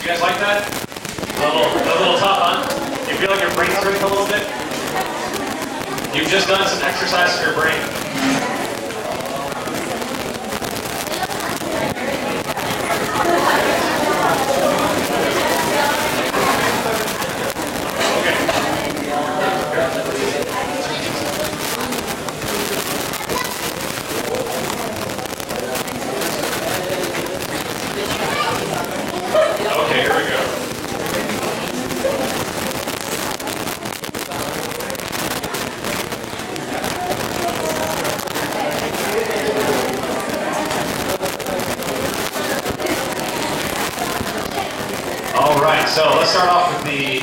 You guys like that? A little tough, huh? You feel like your brain's hurting a little bit? You've just done some exercise for your brain. Okay, here we go. All right, so let's start off with the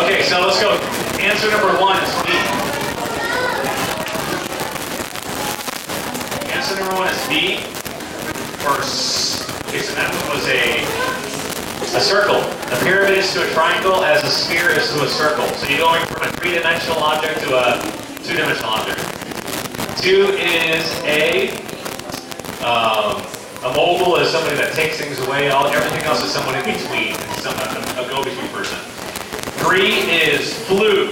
okay, so let's go. Answer number 1 is B. Answer number 1 is B. Okay, so that one was a circle. A pyramid is to a triangle as a sphere is to a circle. So you're going from a 3-dimensional object to a 2-dimensional object. 2 is a mogul is somebody that takes things away. Everything else is someone in between. A go-between person. 3 is flew,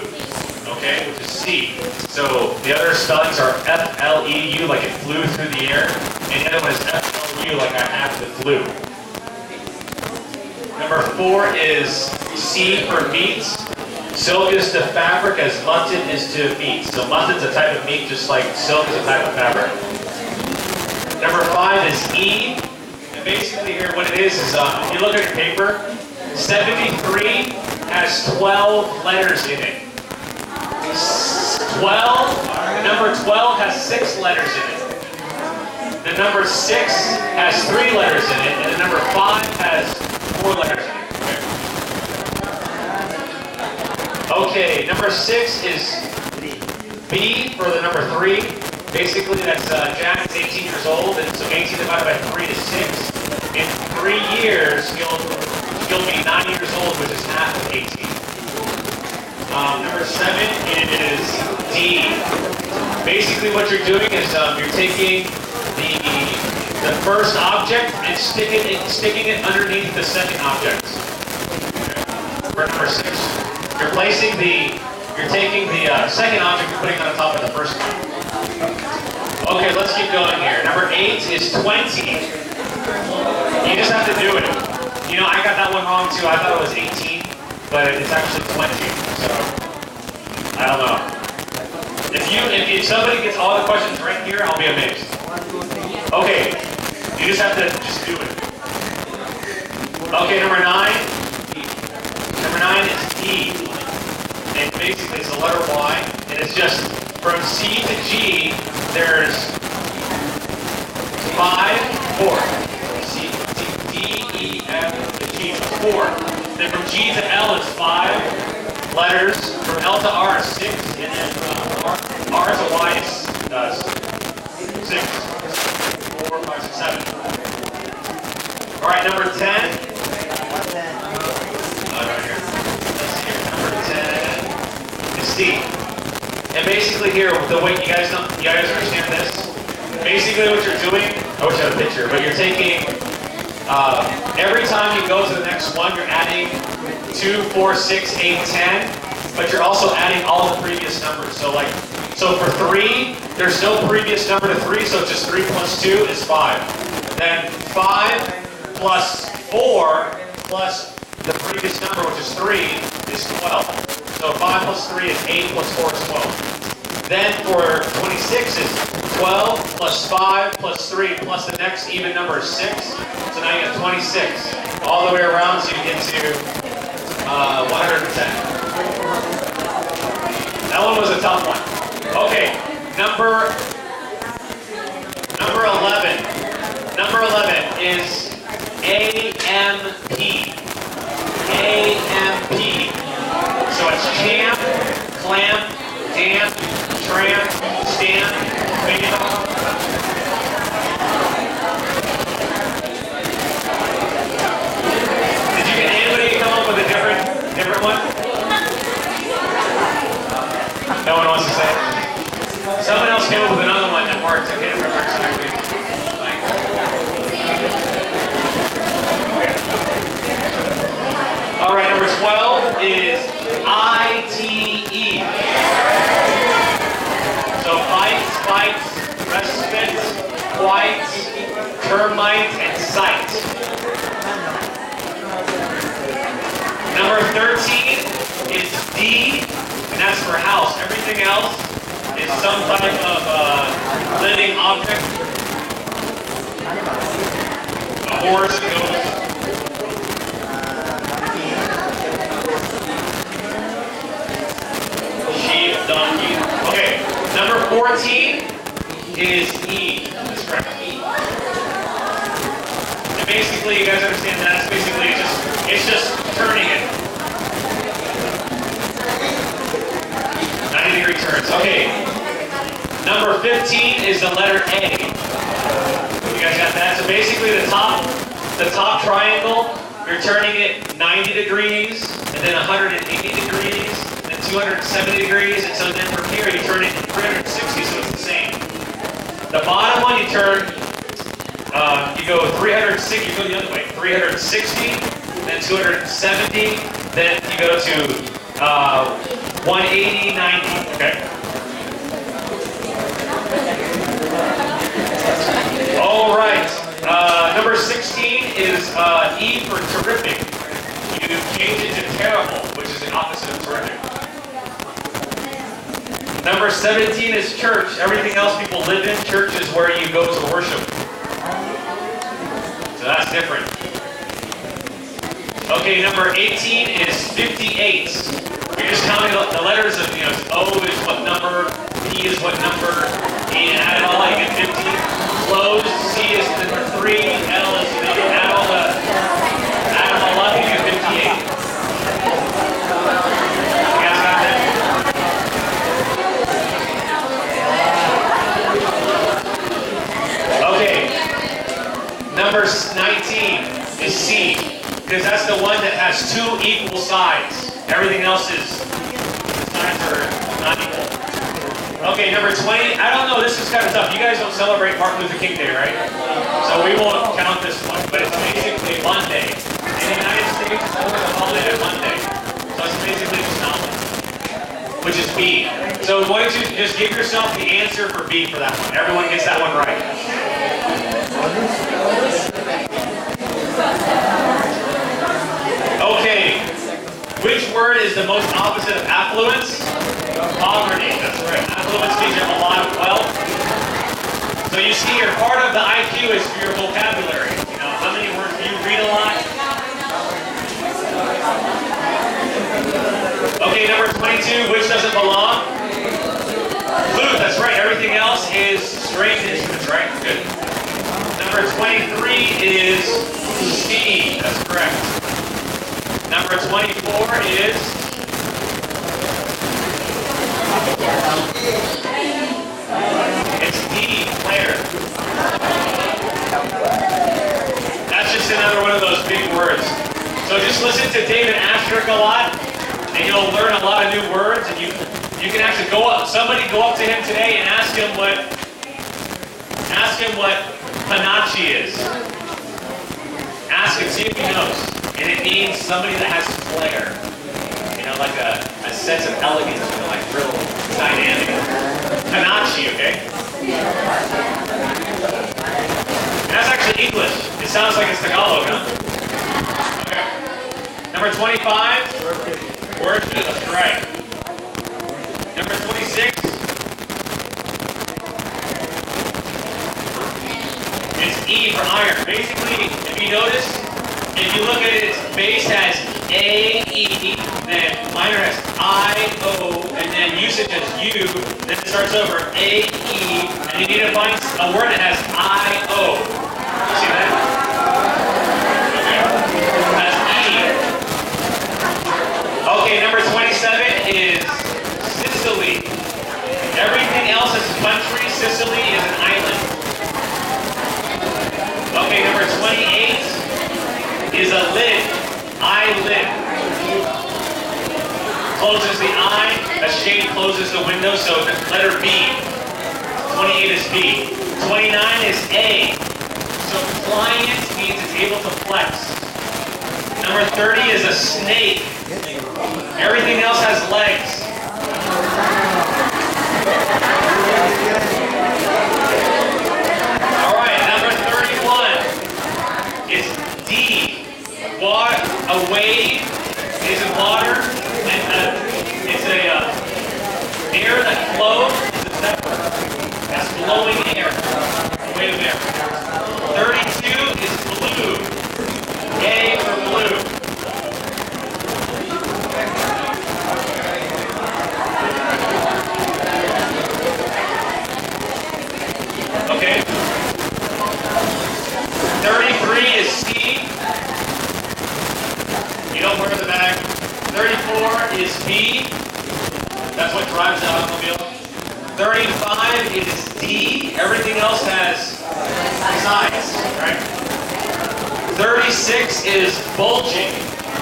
okay, which is C. So the other spellings are F-L-E-U, like it flew through the air, and the other one is F-L-U, like I have the flu. Number 4 is C for meat. Silk is to fabric as mutton is to meat. So mutton's a type of meat, just like silk is a type of fabric. Number 5 is E. And basically here what it is if you look at your paper, 73 has 12 letters in it. 12, the number 12 has 6 letters in it. The number 6 has 3 letters in it, and the number 5 has 4 letters in it. Okay, number 6 is B for the number 3. Basically, that's Jack is 18 years old, and so 18 divided by 3 is 6. In 3 years, he'll be 9 years old, which is half of 18. Number 7 is D. Basically, what you're doing is you're taking the first object and sticking it underneath the second object. For number 6, you're taking the second object and putting it on top of the first one. Okay, let's keep going here. Number 8 is 20. You just have to do it. You know, I got that one wrong too. I thought it was 18, but it's actually 20. So, I don't know. If somebody gets all the questions right here, I'll be amazed. Okay, you just have to do it. Okay, number 9. Number 9 is E. And basically it's the letter Y, and it's just from C to G, there's 4. D, E, F, to G, 4. Then from G to L is 5 letters. From L to R is 6, and then from R to Y is 6. 4, 5, 6, 7. All right, number 10. Right here. Let's see here. Number 10 is C. And basically here, the way you guys understand this. Basically, what you're doing. I wish I had a picture, but you're taking. Every time you go to the next one, you're adding 2, 4, 6, 8, 10, but you're also adding all the previous numbers. So for 3, there's no previous number to 3, so it's just 3 plus 2 is 5. Then 5 plus 4 plus the previous number, which is 3, is 12. So 5 plus 3 is 8 plus 4 is 12. Then for 26 is 12 plus 5 plus 3 plus the next even number is 6. So now you have 26. All the way around, so you get to 110. That one was a tough one. Okay, number 11. Number 11 is AMP. AMP. So it's champ, clamp, damp, tramp, stamp, vamp. Did anybody come up with a different one? No one wants to say it? Someone else came up with another one that worked. I can't remember exactly. All right, number 12 is ITE. So fights, respite, quiet, termite, and sight. Number 13 is D, and that's for house. Everything else is some type of living object. A horse, a goat. Sheep, donkey. Okay, number 14 is E. That's correct. E. And basically, you guys understand that's basically it's just turning it. 90-degree turns. Okay. Number 15 is the letter A. You guys got that? So basically the top triangle, you're turning it 90 degrees, and then 180 degrees, and then 270 degrees, and so then from here you turn it 360, so it's the same. The bottom one you turn, you go 360, you go the other way, 360, then 270, then you go to 180, 90, okay? All right, number 16 is E for terrific. You change it to terrible, which is the opposite of terrific. Number 17 is church. Everything else people live in. Church is where you go to worship. So that's different. Okay, number 18 is 58. You're just counting the letters of, O is what number, P is what number, and add it all, you get 50. Closed, C is number 3, L is, add them all up, you get 58. You guys got that? Okay, number 19 is C, because that's the one that has 2 equal sides. Everything else is sides are not equal. Okay, number 20. I don't know, this is kind of tough. You guys don't celebrate Martin Luther King Day, right? So we won't count this one, but it's basically Monday. In the United States, it's always a holiday on Monday. So it's basically just knowledge, which is B. So why don't you just give yourself the answer for B for that one. Everyone gets that one right. Okay. Which word is the most opposite of affluence? Poverty. That's right. Affluence means you have a lot of wealth. So you see here, part of the IQ is your vocabulary. How many words do you read a lot? Okay, number 22, which doesn't belong? Flute, that's right. Everything else is stringed instruments, right? Good. Number 23 is C. That's correct. Number 24 is it's D, player. That's just another one of those big words. So just listen to David Asterisk a lot, and you'll learn a lot of new words, and you can actually go up to him today and ask him what Panache is. Ask him, see if he knows. And it means somebody that has flair. Like a sense of elegance, like real dynamic. Panache, okay? And that's actually English. It sounds like it's Tagalog, huh? Okay. Number 25, worship, that's right. Number 26, it's E for iron. Basically, if you notice, if you look at it, its base has A, E, then minor has I, O, and then usage has U, then it starts over A, E, and you need to find a word that has I, O. See that? Okay. That's E. Okay, number 27 is Sicily. Everything else is country. Sicily is an island. Okay, number 28 is a lid. Eyelid. closes the eye, a shade closes the window, so the letter B. 28 is B. 29 is A. So pliant means it's able to flex. Number 30 is a snake. Everything else has legs. All right, number 31 is D. A wave is in water, and it's air that flows. It's a zephyr. That's blowing air. A wave of air. 32 is blue. A for blue. Okay. 33 is C. You don't wear the bag. 34 is B. That's what drives the automobile. 35 is D. Everything else has sides, right? 36 is bulging.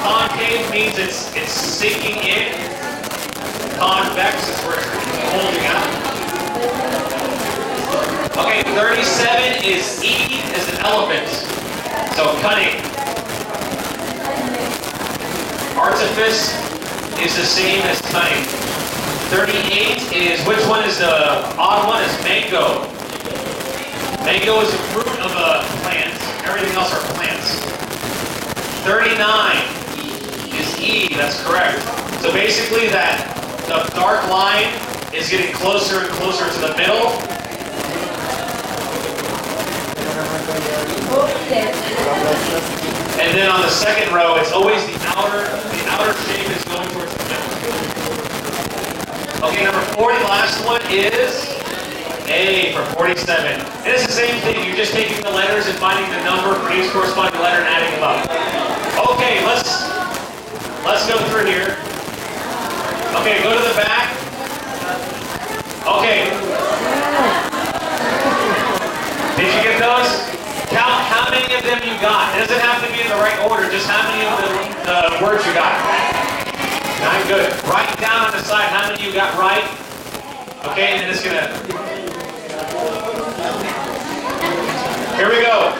Concave means it's sinking in. Convex is where it's holding out. Okay, 37 is E as an elephant. So cunning. Artifice is the same as cunning. 38 is, which one is the odd one? Is mango. Mango is a fruit of a plant. Everything else are plants. 39 is E, that's correct. So basically the dark line is getting closer and closer to the middle. And then on the second row, it's always the outer shape is going towards the middle. Okay, number 40, the last one is A for 47. And it's the same thing. You're just taking the letters and finding the number for each corresponding letter and adding them up. Okay, let's go through here. Okay, go to the back. Okay. Did you get those? Count how many of them you got. It doesn't have to be in the right order, just how many of the words you got. Not good. Write down on the side how many you got right. Okay, and then it's gonna... Here we go.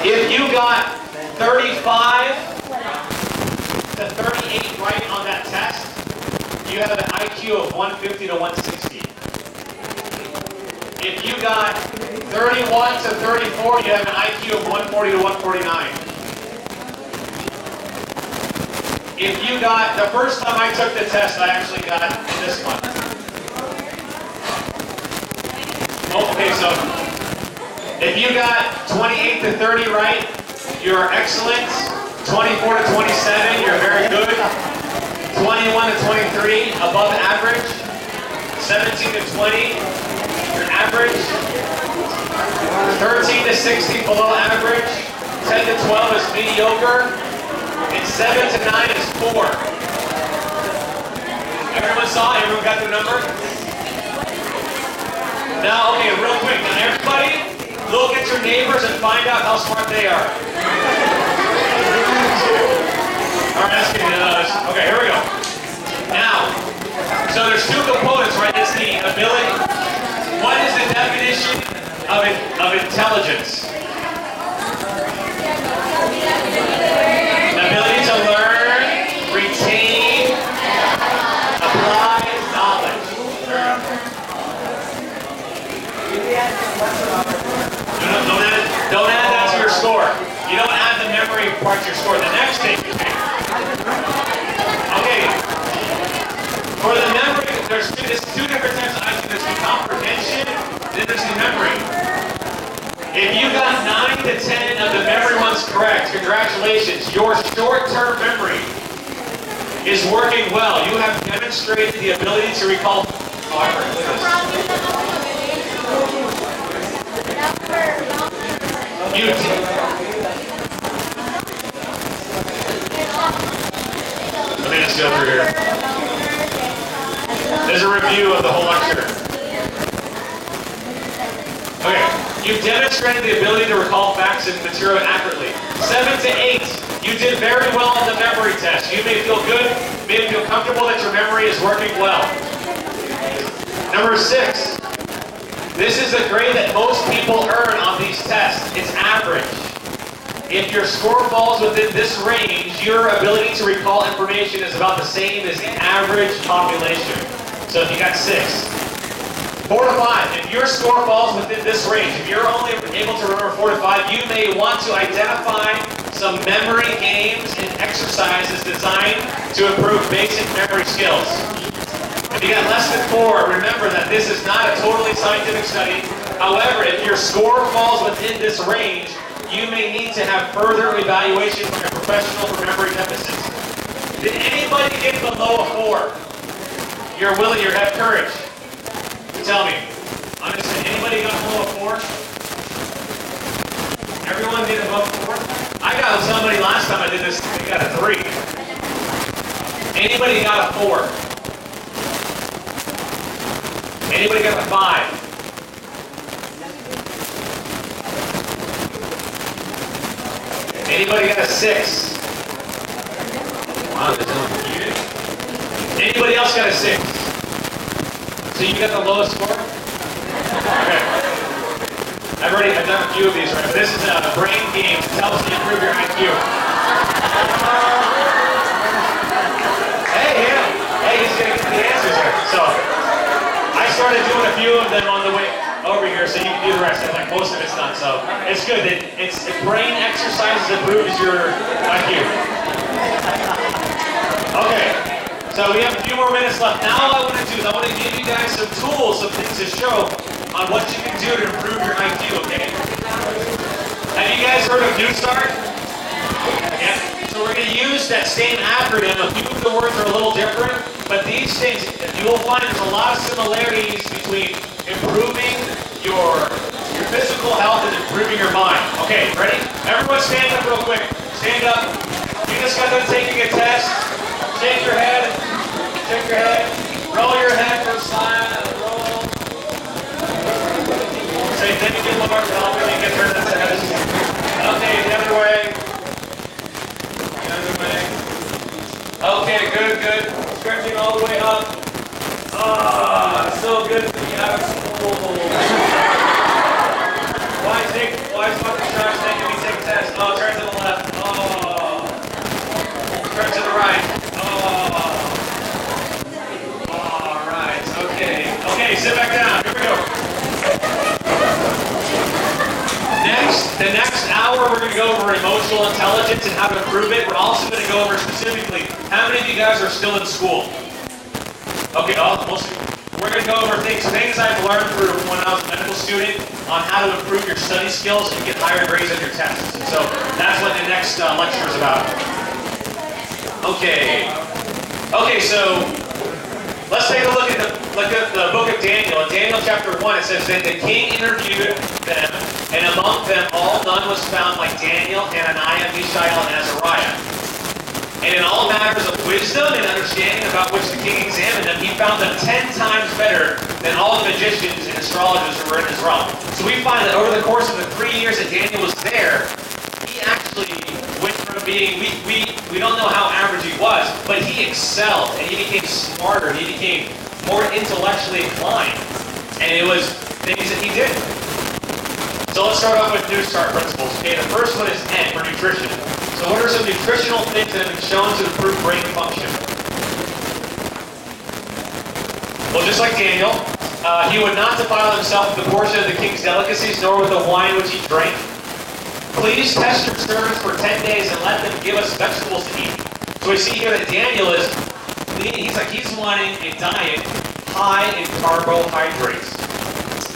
If you got 35 to 38 right on that test, you have an IQ of 150 to 160. If you got 31 to 34, you have an IQ of 140 to 149. If you got, the first time I took the test, I actually got this one. Okay, so if you got 28 to 30 right, you're excellent. 24 to 27, you're very good. 21 to 23, above average. 17 to 20, you're average. 13 to 16, below average. 10 to 12 is mediocre. And 7 to 9 is 4. Everyone saw? Everyone got their number? Now, okay, real quick. Now, everybody, look at your neighbors and find out how smart they are. All right, that's good. Okay, here we go. Now, so there's two components, right? It's the ability. What is the definition of intelligence? The ability to learn, retain, apply knowledge. Don't add that to your score. You don't add the memory part to your score. The next thing. Okay. For the memory, there's two different types of IQ. There's the comprehension, then there's the memory. If you got 9 to 10 of the memory ones correct, congratulations. Your short-term memory is working well. You have demonstrated the ability to recall. Okay, let's go through here. There's a review of the whole lecture. Okay, you've demonstrated the ability to recall facts and material accurately. 7 to 8, You did very well on the memory test. You may feel good, may feel comfortable that your memory is working well. Number 6. This is a grade that most people earn on these tests. It's average. If your score falls within this range, your ability to recall information is about the same as the average population. So if you got 6. 4 to 5. If your score falls within this range, if you're only able to remember 4 to 5, you may want to identify some memory games and exercises designed to improve basic memory skills. If you got less than 4, remember that this is not a totally scientific study. However, if your score falls within this range, you may need to have further evaluation from a professional for memory deficits. Did anybody get below a 4? You're willing, you have courage. Tell me. Honestly, anybody got below a 4? Everyone did above 4? I got somebody last time I did this, they got a 3. Anybody got a 4? Anybody got a 5? Anybody got a 6? Wow, there's no confusion. Anybody else got a 6? So you got the lowest score? Okay. I've done a few of these, right? This is a brain game to help you improve your IQ. Hey, he's gonna get the answers here. So, I started doing a few of them on the way over here, so you can do the rest. Like most of it's done, so it's good. It's brain exercises improves your IQ. Okay, so we have a few more minutes left. Now all I want to do is I want to give you guys some tools, some things to show on what you can do to improve your IQ. Okay? Have you guys heard of New Start? Yeah. So we're going to use that same acronym. A few of the words are a little different, but these things, you will find there's a lot of similarities between improving your physical health and improving your mind. Okay, ready? Everyone stand up real quick. Stand up. You just got done taking a test. Shake your head. Shake your head. Roll your head for a side. Roll. Say thank you, Lord, for helping me get through this test. Okay, the other way. The other way. Okay, good. Stretching all the way up. Ah, so good to be out of school. Why fucking Josh making me take a test? Oh, turn to the left. Oh. Turn to the right. Oh. All right. Okay, sit back down. Here we go. The next hour, we're going to go over emotional intelligence and how to improve it. We're also going to go over specifically, how many of you guys are still in school? Okay, most of you. We're going to go over things I've learned through when I was a medical student on how to improve your study skills and get higher grades on your tests. So that's what the next lecture is about. Okay, so let's take a look at the book of Daniel. In Daniel chapter 1, it says that the king interviewed them, and among them all none was found like Daniel, Hananiah, Mishael, and Azariah. And in all matters of wisdom and understanding about which the king examined them, he found them 10 times better than all the magicians and astrologers who were in his realm. So we find that over the course of the 3 years that Daniel was there, he actually went from being, we don't know how average he was, but he excelled and he became smarter, he became more intellectually inclined. And it was things that he did. So let's start off with New Start principles. Okay, the first one is N for nutrition. So what are some nutritional things that have been shown to improve brain function? Well, just like Daniel, he would not defile himself with the portion of the king's delicacies, nor with the wine which he drank. Please test your servants for 10 days and let them give us vegetables to eat. So we see here that Daniel is, he's wanting a diet high in carbohydrates.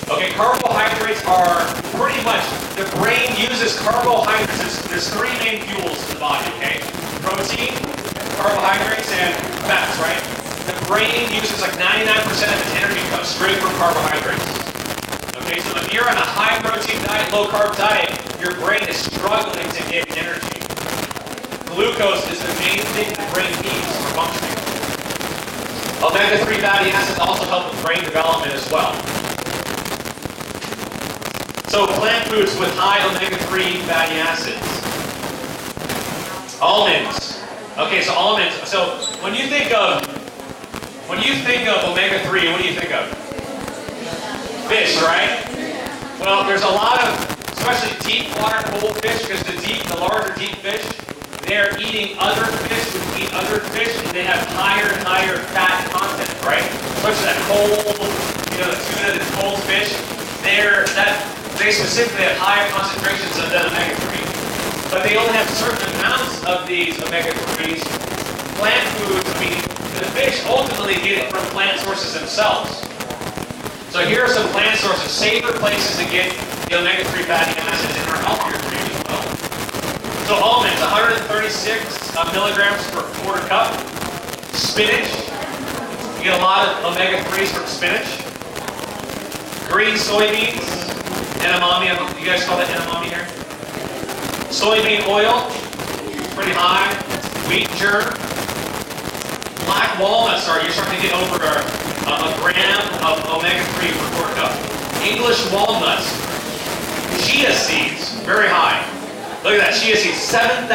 Okay, carbohydrates are pretty much, the brain uses carbohydrates. There's 3 main fuels in the body, okay? Protein, carbohydrates, and fats, right? The brain uses like 99% of its energy comes straight from carbohydrates. Okay, so if you're on a high protein diet, low carb diet, your brain is struggling to get energy. Glucose is the main thing the brain needs for functioning. Omega-3 fatty acids also help with brain development as well. So plant foods with high omega-3 fatty acids. Almonds. Okay, so almonds. So when you think of omega-3, what do you think of? Fish, right? Well, there's a lot of, especially deep water cold fish, because the larger deep fish, they're eating other fish which eat other fish, and they have higher and higher fat content, right? Especially that cold, the tuna, the cold fish, they specifically have higher concentrations of the omega-3. But they only have certain amounts of these omega-3s. Plant foods, the fish ultimately get it from plant sources themselves. So here are some plant sources, safer places to get the omega-3 fatty acids and are healthier for you as well. So almonds, 136 milligrams per quarter cup. Spinach, you get a lot of omega-3s from spinach. Green soybeans, edamame, you guys call that edamame here? Soybean oil, pretty high. Wheat germ. Black walnuts you're starting to get over a gram of omega-3 per quarter cup. English walnuts. Chia seeds, very high. Look at that, chia seeds, 7,289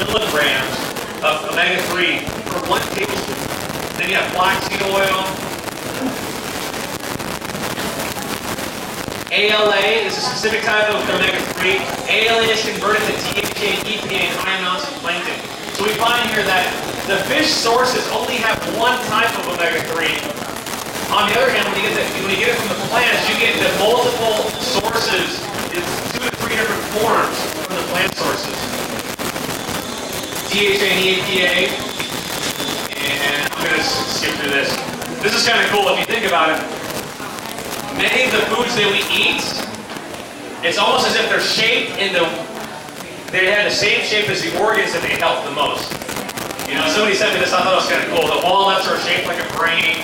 milligrams of omega-3 per 1 tablespoon. Then you have flaxseed oil. ALA is a specific type of omega-3. ALA is converted to DHA and EPA in high amounts of plankton. So we find here that the fish sources only have one type of omega-3. On the other hand, when you get it from the plants, you get the multiple sources, it's 2 to 3 different forms from the plant sources. DHA and EPA. And I'm going to skip through this. This is kind of cool if you think about it. Many of the foods that we eat, it's almost as if they're shaped they have the same shape as the organs that they help the most. Somebody sent me this, I thought it was kind of cool. The walnuts are shaped like a brain,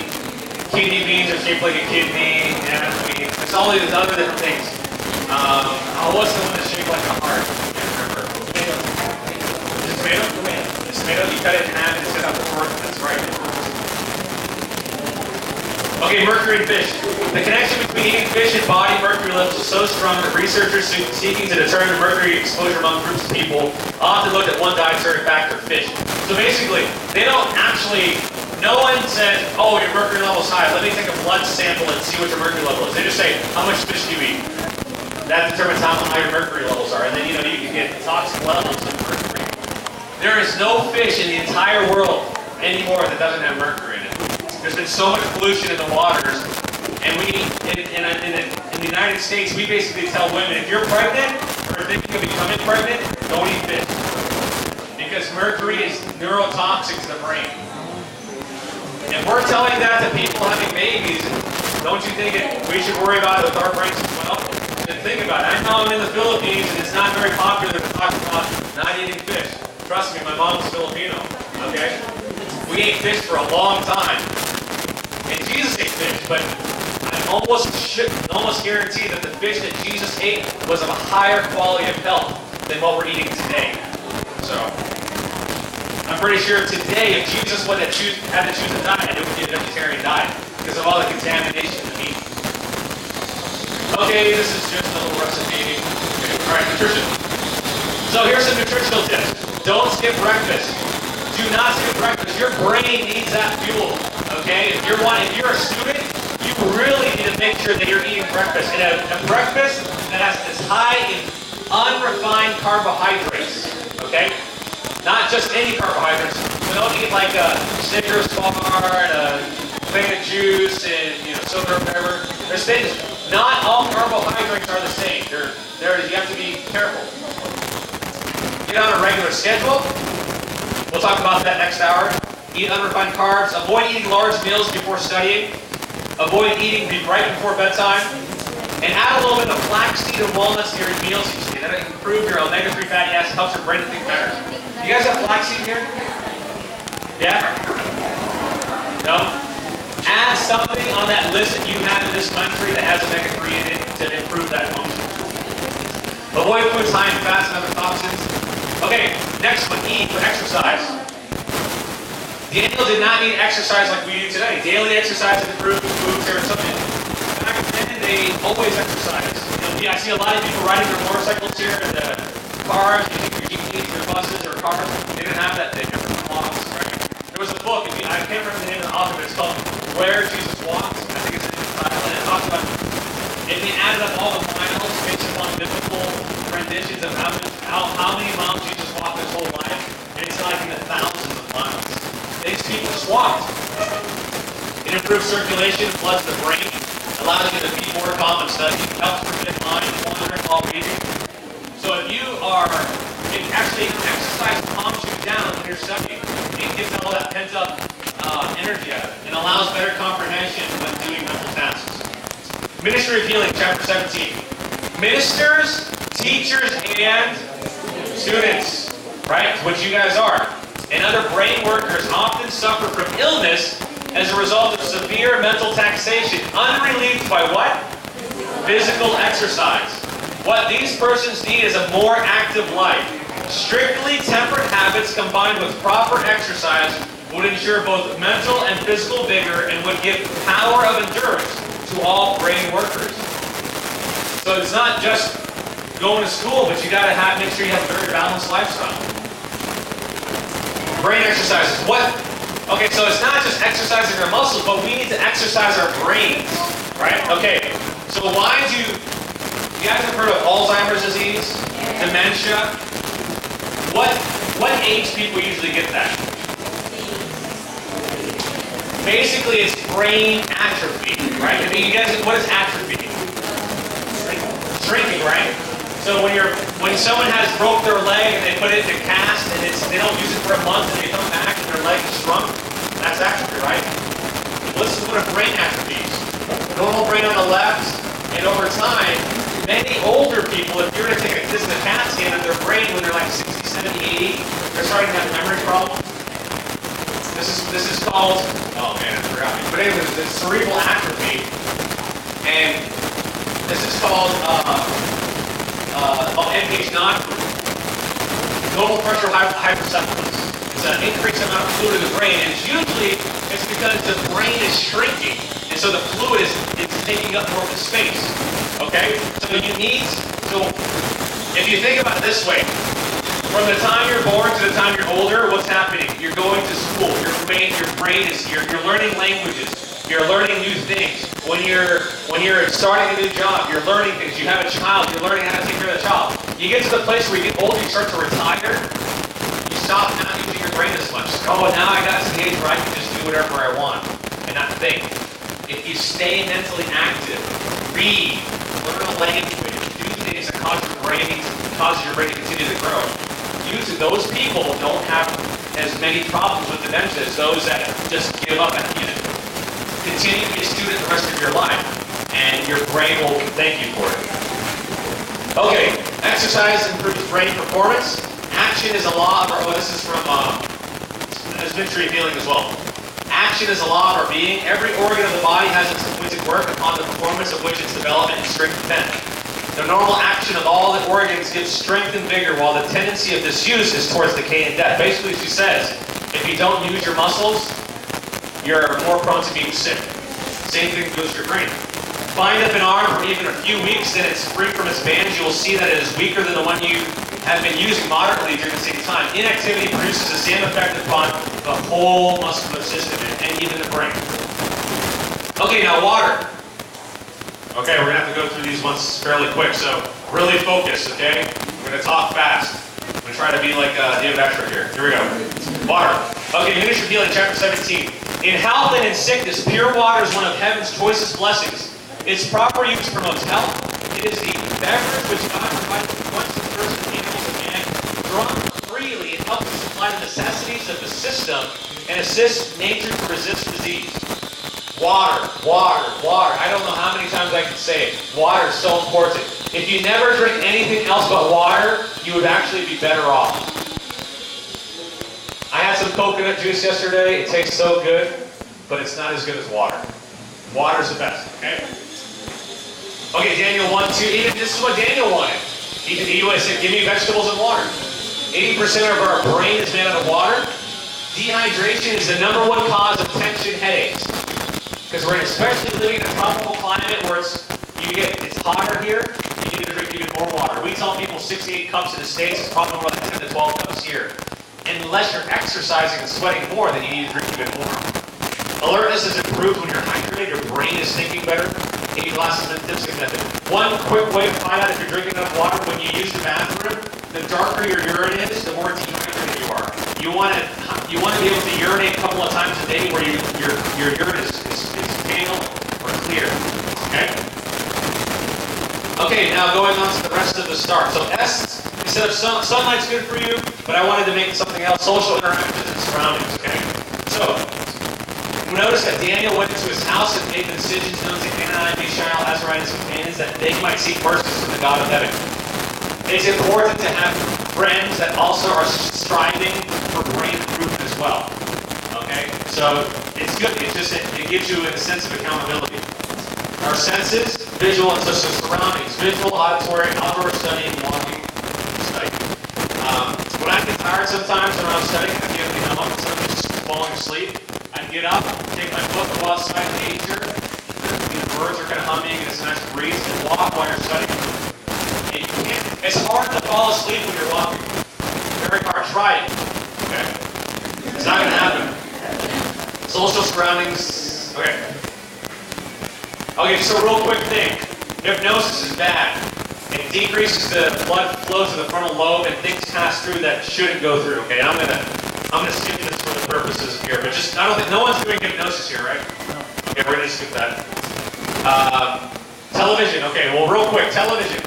kidney beans are shaped like a kidney, and it's all these other different things. What's the one that's shaped like a heart? I can't remember. Tomato. Is it tomato? It's tomato, you cut it in half and it's got out the fork, that's right. Okay, mercury in fish. The connection between eating fish and body mercury levels is so strong that researchers seeking to determine mercury exposure among groups of people often look at one dietary factor, fish. So basically, they don't actually, no one says, oh, your mercury level is high, let me take a blood sample and see what your mercury level is. They just say, how much fish do you eat? That determines how high your mercury levels are. And then, you can get toxic levels of mercury. There is no fish in the entire world anymore that doesn't have mercury in it. There's been so much pollution in the waters, and in the United States, we basically tell women, if you're pregnant or thinking of becoming pregnant, don't eat fish. Because mercury is neurotoxic to the brain. If we're telling that to people having babies, don't you think we should worry about it with our brains as well? And think about it. I know I'm in the Philippines, and it's not very popular to talk about not eating fish. Trust me, my mom's Filipino, okay? We ate fish for a long time. And Jesus ate fish, but I'm almost guaranteed that the fish that Jesus ate was of a higher quality of health than what we're eating today. So, I'm pretty sure today, if Jesus had to choose a diet, it would be a vegetarian diet because of all the contamination in the meat. Okay, this is just a little recipe. Okay. All right, nutrition. So here's some nutritional tips. Don't skip breakfast. Do not skip breakfast. Your brain needs that fuel. Okay, if you're a student, you really need to make sure that you're eating breakfast. And a breakfast that is high in unrefined carbohydrates. Okay, not just any carbohydrates. So don't eat like a Snickers bar and a thing of juice and sugar or whatever. There's things. Not all carbohydrates are the same. You have to be careful. Get on a regular schedule. We'll talk about that next hour. Eat unrefined carbs. Avoid eating large meals before studying. Avoid eating right before bedtime. And add a little bit of flaxseed and walnuts to your meals each day. That'll improve your omega-3 fatty acids, helps your brain to think better. You guys have flaxseed here? Yeah? No? Add something on that list that you have in this country that has omega-3 in it to improve that function. Avoid foods high in fats and other toxins. Okay, next one, eat for exercise. Daniel did not need exercise like we do today. Daily exercise improved food serotonin. Back then, they always exercised. I see a lot of people riding their motorcycles here in the cars. You think you're trains or buses or cars, they didn't have that. They never walked, right? There was a book, I can't remember the name of the author, but it's called Where Jesus Walked. I think it's in the title. And it talks about, if they added up all the miles based upon biblical renditions of how many miles Jesus walked his whole life, and it's like in the thousands of miles. These people just walked. It improves circulation, floods the brain, allows you to be more calm and study, helps prevent mind wandering while reading. So if you are, it actually exercise calms you down when you're studying. It gets all that pent up energy out of it and allows better comprehension when doing mental tasks. Ministry of Healing, chapter 17. Ministers, teachers, and students, right? Which you guys are. And other brain workers often suffer from illness as a result of severe mental taxation, unrelieved by what? Physical exercise. What these persons need is a more active life. Strictly temperate habits combined with proper exercise would ensure both mental and physical vigor and would give power of endurance to all brain workers. So it's not just going to school, but you got to make sure you have a very balanced lifestyle. Brain exercises. What? Okay, so it's not just exercising our muscles, but we need to exercise our brains, right? Okay, so why do you guys have heard of Alzheimer's disease, dementia? What age people usually get that? Basically, it's brain atrophy, right? I mean, you guys, what is atrophy? Shrinking, right? So when someone has broke their leg and they put it in a cast and they don't use it for a month and they come back and their leg is shrunk, that's atrophy, right? This is what a brain atrophy is. Normal brain on the left, and over time, many older people, if you're going to take a CAT scan of their brain when they're like 60, 70, 80, they're starting to have memory problems. This is called, oh man, I forgot. But anyway, it's cerebral atrophy, and this is called NPH9, normal pressure hypercephalus. It's an increased amount of fluid in the brain, and usually it's because the brain is shrinking, and so the fluid is taking up more of the space. Okay? So if you think about it this way, from the time you're born to the time you're older, what's happening? You're going to school. Your brain is here. You're learning languages. You're learning new things. When you're starting a new job, you're learning things. You have a child, you're learning how to take care of the child. You get to the place where you get older, you start to retire, you stop not using your brain as much. Oh, now I got to the age where I can just do whatever I want and not think. If you stay mentally active, read, learn a language, do things that causes your brain to continue to grow. Those people don't have as many problems with dementia as those that just give up at the end. Continue to be a student the rest of your life, and your brain will thank you for it. Okay, exercise improves brain performance. Action is a law of our, this is from Ministry of Healing as well. Action is a law of our being. Every organ of the body has its appointed work upon the performance of which its development and strength depend. The normal action of all the organs gives strength and vigor, while the tendency of disuse is towards decay and death. Basically, she says, if you don't use your muscles, you're more prone to being sick. Same thing goes to your brain. Bind up an arm for even a few weeks, then it's free from its bands. You will see that it is weaker than the one you have been using moderately during the same time. Inactivity produces the same effect upon the whole muscular system and even the brain. Okay, now water. Okay, we're going to have to go through these ones fairly quick, so really focus, okay? We're going to talk fast. I'm going to try to be like David Ashford here. Here we go. Water. Okay, Ministry of Healing, chapter 17. In health and in sickness, pure water is one of heaven's choicest blessings. Its proper use promotes health. It is the beverage which God provides to quench the thirst of animals and man. Drunk freely, it helps to supply the necessities of the system and assists nature to resist disease. Water, water, water. I don't know how many times I can say it. Water is so important. If you never drink anything else but water, you would actually be better off. I had some coconut juice yesterday. It tastes so good, but it's not as good as water. Water's the best, okay? Okay, Daniel 1:2. Even this is what Daniel wanted. He said, give me vegetables and water. 80% of our brain is made out of water. Dehydration is the #1 cause of tension headaches. Because we're especially living in a tropical climate where it's hotter here. You you need to drink even more water. We tell people 68 cups in the States is probably more like 10 to 12 cups here. Unless you're exercising and sweating more, then you need to drink even more. Alertness is improved when you're hydrated, your brain is thinking better. 8 glasses of dipstick method. One quick way to find out if you're drinking enough water: when you use the bathroom, the darker your urine is, the more dehydrated you are. You want to be able to urinate a couple of times a day where your urine is pale or clear. Okay? Okay, now going on to the rest of the start. So S, instead of sunlight's good for you, but I wanted to make it something else: social interactions and surroundings. Okay? So notice that Daniel went into his house and made the decisions known to Hananiah, Mishael, Azariah, and his companions that they might seek mercy from the God of heaven. It's important to have friends that also are striving for brain improvement as well. Okay? So it's good. It gives you a sense of accountability. Our senses: visual and social surroundings. Visual, auditory, outdoor studying, walking, studying. When I get tired sometimes when I'm studying, I get I'm just falling asleep. I get up, take my book, go outside in nature. The birds are kind of humming and it's a nice breeze, and walk while you're studying. And you can't. It's hard to fall asleep when you're walking. Very hard. Try it. Okay? It's not going to happen. Social surroundings. Okay. Okay, so real quick thing. Hypnosis is bad. It decreases the blood flow to the frontal lobe and things pass through that shouldn't go through. Okay, I'm gonna skip this for the purposes here, but just I don't think no one's doing hypnosis here, right? Okay, we're gonna skip that. Television. Okay, well, real quick, television.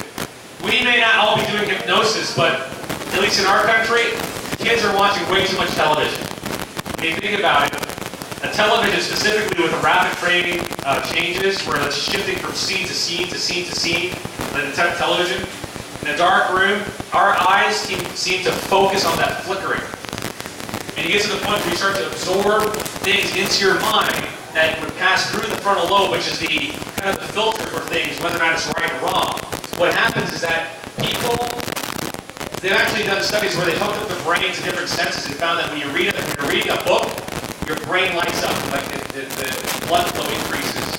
We may not all be doing hypnosis, but at least in our country, kids are watching way too much television. If you think about it, a television specifically with a rapid framing changes, where it's shifting from scene to scene to scene to scene, the television. In a dark room, our eyes seem to focus on that flickering. And you get to the point where you start to absorb things into your mind that would pass through the frontal lobe, which is the kind of the filter for things, whether or not it's right or wrong. What happens is that they've actually done studies where they hooked up the brain to different senses and found that when you're reading a book, your brain lights up, like the blood flow increases.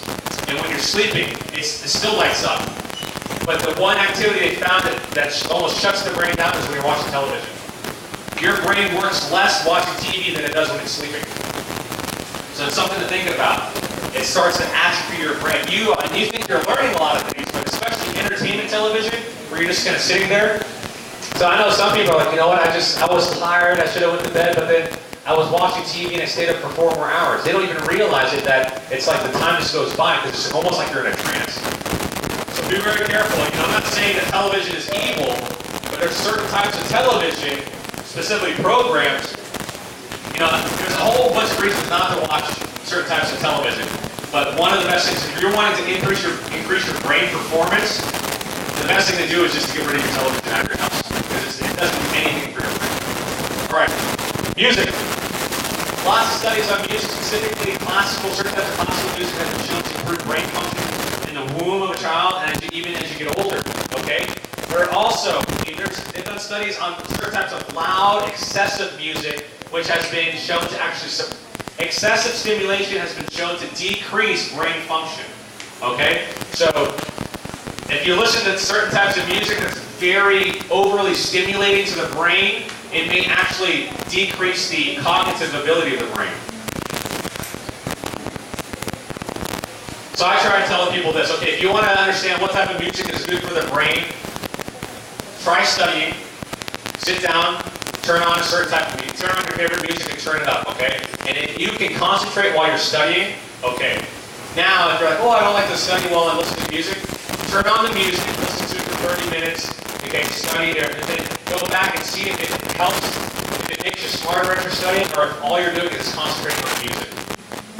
And when you're sleeping, it still lights up. But the one activity they found that almost shuts the brain down is when you're watching television. Your brain works less watching TV than it does when it's sleeping. So it's something to think about. It starts to atrophy your brain. You think you're learning a lot of things, but especially entertainment television, where you're just kind of sitting there. So I know some people are like, you know what, I was tired, I should have went to bed, but then I was watching TV and I stayed up for 4 more hours. They don't even realize it, that it's like the time just goes by, because it's almost like you're in a trance. So be very careful. I'm not saying that television is evil, but there's certain types of television, specifically programs, there's a whole bunch of reasons not to watch certain types of television. But one of the best things, if you're wanting to increase your brain performance, the best thing to do is just to get rid of your television out of your house, because it doesn't do anything for your brain. All right, music. Lots of studies on music, specifically certain types of classical music has been shown to improve brain function in the womb of a child and even as you get older. Okay. They've done studies on certain types of loud, excessive music, which has been shown to excessive stimulation has been shown to decrease brain function. Okay? So, if you listen to certain types of music that's very overly stimulating to the brain, it may actually decrease the cognitive ability of the brain. So I try to tell people this. Okay, if you want to understand what type of music is good for the brain, try studying, sit down, turn on a certain type of music, turn on your favorite music and turn it up, okay? And if you can concentrate while you're studying, okay. Now, if you're like, I don't like to study while I'm listening to music, turn on the music, listen to it for 30 minutes, okay, study there, and then go back and see if it helps, if it makes you smarter as you're studying, or if all you're doing is concentrating on the music.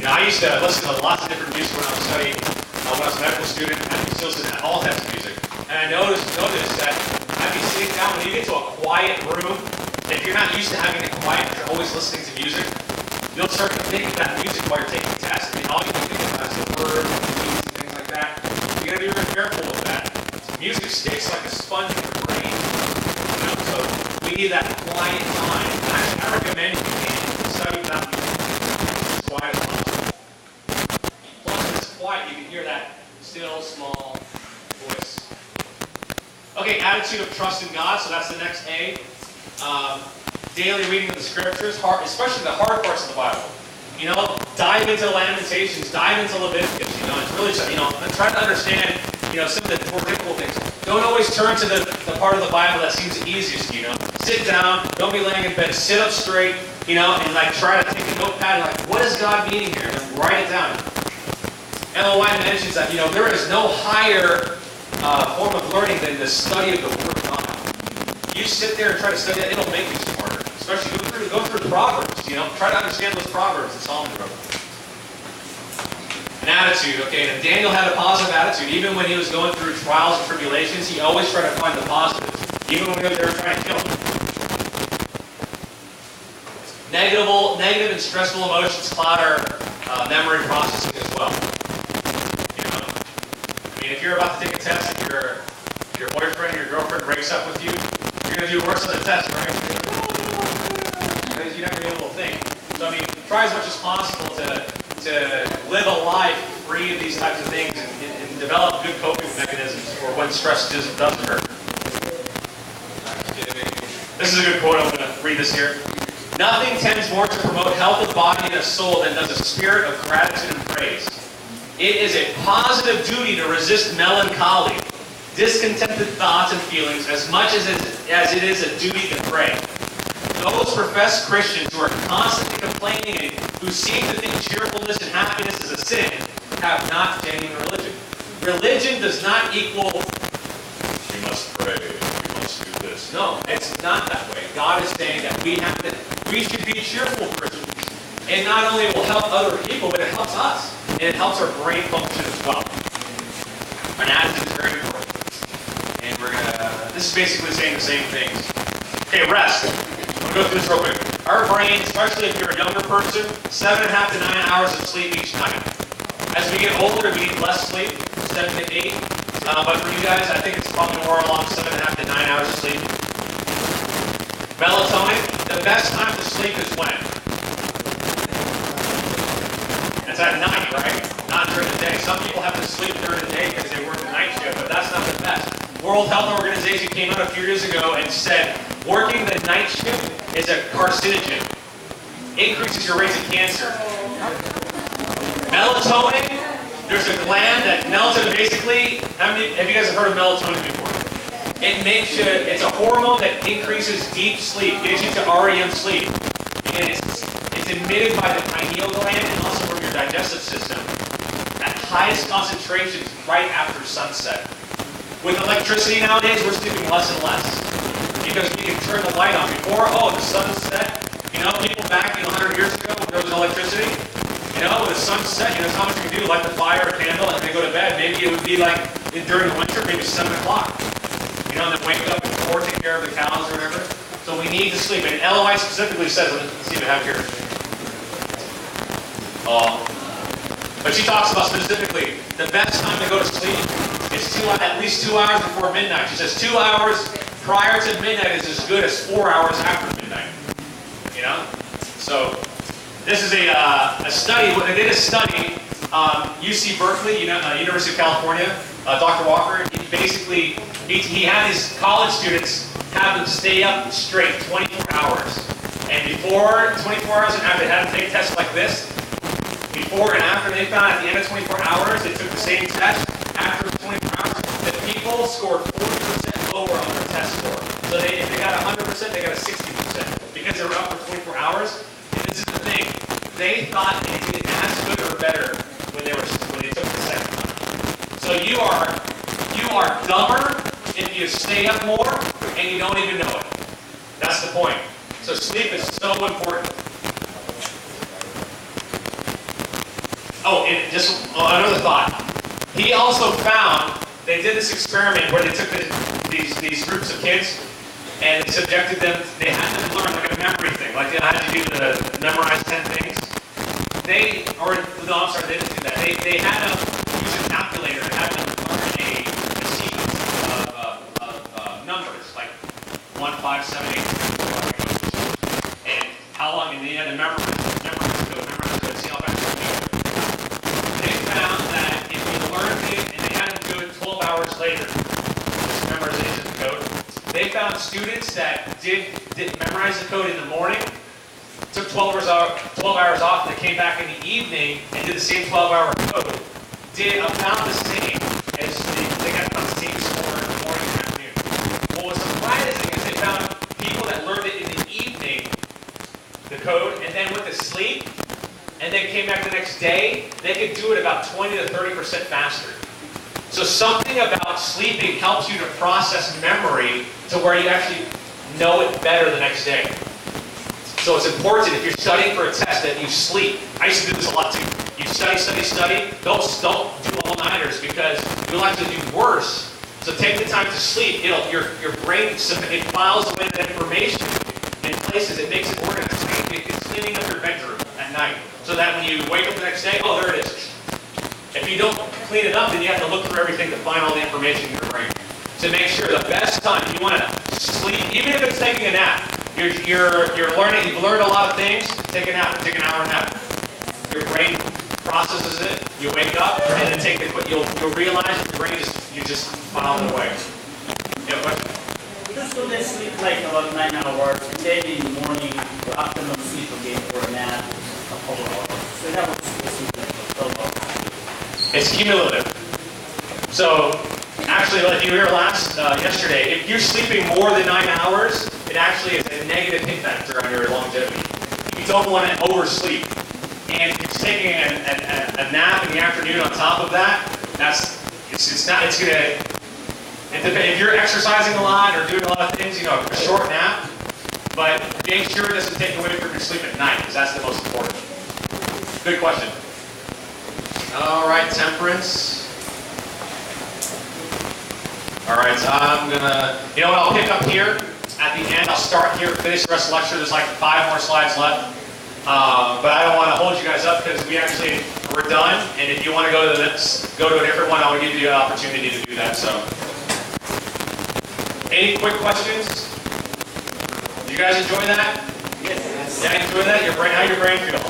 I used to listen to lots of different music when I was studying. When I was a medical student, I used to listen to all types of music. And I noticed that I'd be sitting down, when you get to a quiet room, if you're not used to having it quiet, but you're always listening to music, you'll start to think of that music while you're taking tests. I mean, all you can think about is the words, the beats, and things like that. You gotta be very careful with that. Music sticks like a sponge in your brain. So we need that quiet time. I recommend you can study without music as quiet as possible. Plus, when it's quiet, you can hear that still, small voice. attitude of trust in God, so that's the next A. Daily reading of the scriptures, especially the hard parts of the Bible. You know, dive into Lamentations, dive into Leviticus. You know, it's really, you know, try to understand, you know, some of the more difficult things. Don't always turn to the part of the Bible that seems easiest, you know. Sit down, don't be laying in bed, sit up straight, you know, and like try to take a notepad, like, what is God meaning here? And write it down. LOI mentions that, you know, there is no higher form of learning than the study of the Word of God. You sit there and try to study that, it'll make you smarter. Especially go through the Proverbs, you know. Try to understand those Proverbs that Solomon wrote. An attitude, okay. And Daniel had a positive attitude. Even when he was going through trials and tribulations, he always tried to find the positives. Even when they were trying to kill him. Negative and stressful emotions cloud our memory processing as well. You know, I mean, if you're about to take a test, if your boyfriend or your girlfriend breaks up with you, you're going to do worse on the test, right? Because you're not going to be able to think. So I mean, try as much as possible to live a life free of these types of things and develop good coping mechanisms for when stress does occur. This is a good quote. I'm going to read this here. Nothing tends more to promote health of body and of soul than does a spirit of gratitude and praise. It is a positive duty to resist melancholy, discontented thoughts and feelings as much as it is a duty to pray. Those professed Christians who are constantly complaining and who seem to think cheerfulness and happiness is a sin have not genuine religion. Religion does not equal, we must pray, we must do this. No, it's not that way. God is saying that we should be cheerful Christians. And not only it will help other people, but it helps us. And it helps our brain function as well. An attitude is very important. And this is basically saying the same things. Okay, rest. I'm going to go through this real quick. Our brain, especially if you're a younger person, 7.5 to 9 hours of sleep each night. As we get older, we need less sleep, 7 to 8. But for you guys, I think it's probably more along 7.5 to 9 hours of sleep. Melatonin, the best time to sleep is when? It's at night, right? Not during the day. Some people have to sleep during the day because they work the night shift, but that's not the best. World Health Organization came out a few years ago and said working the night shift is a carcinogen. Increases your rates of cancer. Melatonin, there's a gland that melatonin basically, have you guys heard of melatonin before? It makes you, it's a hormone that increases deep sleep, gets you to REM sleep. And it's emitted by the pineal gland and also from your digestive system at highest concentrations right after sunset. With electricity nowadays, we're sleeping less and less because we can turn the light on. Before, the sunset, you know, people back 100 years ago when there was electricity, you know, with the sunset, you know, how much we do, light the fire, a candle, and then go to bed. Maybe it would be like during the winter, maybe 7 o'clock. You know, and then wake up before, take care of the cows or whatever. So we need to sleep. And LOI specifically says, let's see if I have it here. But she talks about specifically the best time to go to sleep is at least 2 hours before midnight. She says 2 hours prior to midnight is as good as 4 hours after midnight. You know? So this is a study. They did a study, UC Berkeley, University of California. Dr. Walker, he had his college students have them stay up straight 24 hours. And before 24 hours and after, they had them take tests like this. Before and after, they found at the end of 24 hours, they took the same test. After 24 hours, the people scored 40% lower on their test score. So if they got 100%, they got a 60%. Because they were up for 24 hours. And this is the thing. They thought they did as good or better when they took the second time. So you are dumber if you stay up more and you don't even know it. That's the point. So sleep is so important. Oh, and just another thought. He also found, they did this experiment where they took these groups of kids and they subjected them, they had them learn like a memory thing, like they had to do memorize 10 things. They didn't do that. They had them use a calculator and had them learn a sequence of numbers, like 1, 5, 7, 8, and how long, and they had to memorize it, see how fast they do it. They found that if you learned it and they had to do it 12 hours later, this memorization code, found students that did memorize the code in the morning, took 12 hours off, and they came back in the evening and did the same 12-hour code, did about the same as they got about the same score in the morning and afternoon. What was surprising is they found people that learned it in the evening, the code, and then went to sleep, and then came back the next day, they could do it about 20 to 30% faster. So something about sleeping helps you to process memory to where you actually know it better the next day. So it's important if you're studying for a test that you sleep. I used to do this a lot too. You study. Don't do all-nighters because you'll actually do worse. So take the time to sleep. Your brain it files away that information in places. It makes it organized. It's cleaning up your bedroom at night so that when you wake up the next day, oh, there it is. If you don't clean it up, then you have to look through everything to find all the information in your brain. To make sure the best time you want to sleep, even if it's taking a nap, you're learning. You've learned a lot of things. Take a nap. Take an hour nap. Your brain processes it. You wake up and then you'll realize your brain you just filed it away. You have a question? So they sleep like about 9 hours, and then in the morning or afternoon sleep again for a nap, a couple of hours. So that was sleep like 12 hours. It's cumulative. So actually, like you were here yesterday, if you're sleeping more than 9 hours, it actually is a negative hit factor on your longevity. You don't want to oversleep. And if you're taking a nap in the afternoon on top of that, if you're exercising a lot or doing a lot of things, a short nap, but make sure it doesn't take away from your sleep at night, because that's the most important. Good question. All right, temperance. All right, so I'm gonna, I'll pick up here at the end. I'll start here, finish the rest of the lecture. There's like 5 more slides left. But I don't want to hold you guys up because we're done. And if you want to go to a different one, I'll give you an opportunity to do that. So, any quick questions? Did you guys enjoy that? Yes. Yeah, enjoy that? How your brain feel?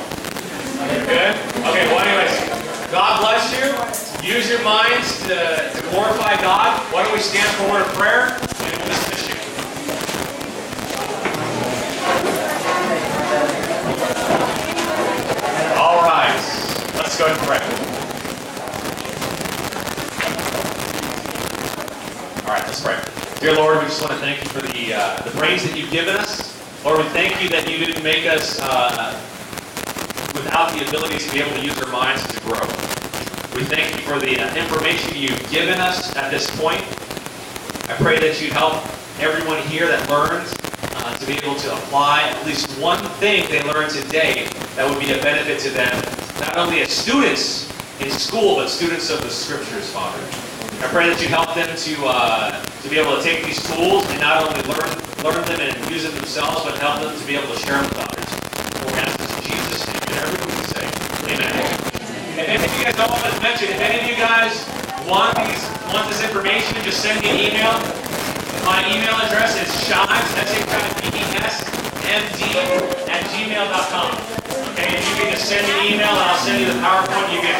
Good? Okay, well anyways, God bless you. Use your minds to glorify God. Why don't we stand for a word of prayer and we'll dismiss you. All right, let's go and pray. All right, let's pray. Dear Lord, we just want to thank you for the brains that you've given us. Lord, we thank you that you didn't make us without the ability to be able to use our minds to grow. We thank you for the information you've given us at this point. I pray that you help everyone here that learns to be able to apply at least one thing they learned today that would be a benefit to them, not only as students in school, but students of the Scriptures, Father. I pray that you help them to be able to take these tools and not only learn them and use them themselves, but help them to be able to share them with others. We'll ask this in Jesus' name, and everyone can say, Amen. And if you guys don't want to mention, if any of you guys want this information, just send me an email. My email address is shives@gmail.com. Okay, if you can just send me an email, and I'll send you the PowerPoint. You can